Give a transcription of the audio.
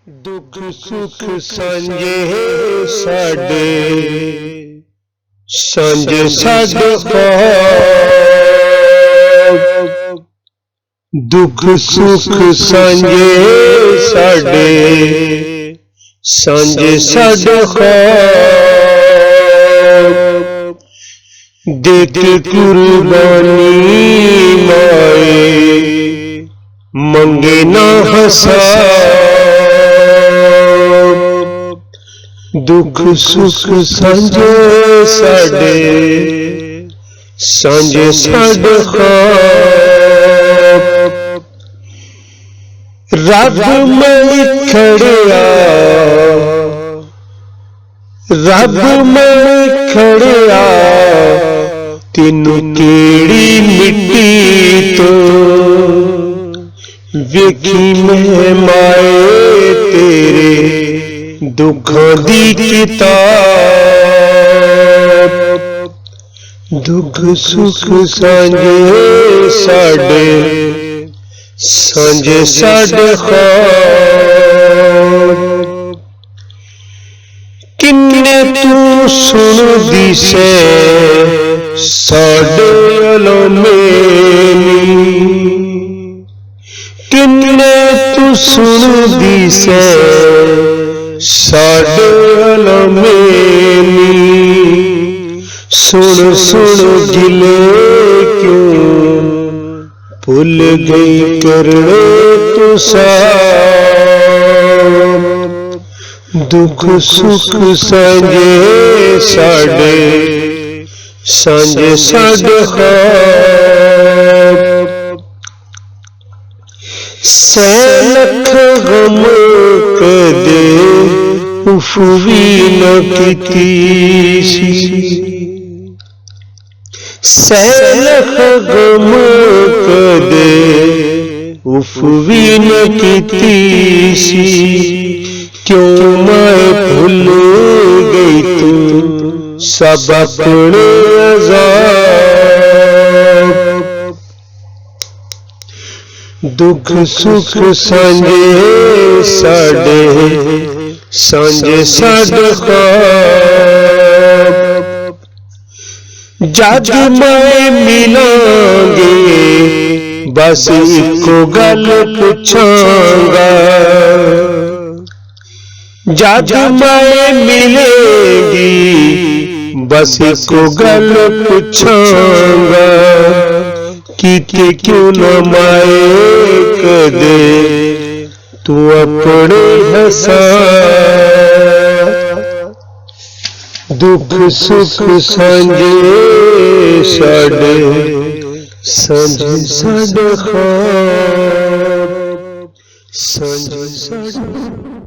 दुख सुख सांझे साडे सांझे साडे ख्वाब। दुख सुख सांझे साडे सांझे साडे ख्वाब। देख कुर्बानी माए मंगे ना हिसाब। दुख सुख सांझे साडे सांझे साडे ख्वाब। रब मैं खड़िया रब मैं खड़िया तेनू केड़ी मिट्टी तो वेखी मैं माए तेरे दुखों दी किताब। दुख सुख सांझे साडे सांझे साडे ख्वाब। किन्ने तू सुन दिसे साडे अलमेनी। किन्ने तू सुन दिसे साडे अलमेनी। सुन सुन गिले क्यों भूल गई करने तू साब। दुख सुख सांझे साडे सांझे साडे ख्वाब। सै लख गम कदे उफ भी न कीती सी। सै लख गम कदे उफ भी न कीती सी। क्यों मैं भूल गई तू सब अपने अज़ाब। दुख सुख सांझे साडे सांझे साडे ख्वाब। जद मैं मिलांगे बस इको गल पुछांगा। जद मैं मिलेगी बस इको गल पुछांगा। कीते क्यों न माए कदे तू अपने हिसाब। दुख सुख सांझे साडे सांझे साडे ख्वाब। सांझे साडे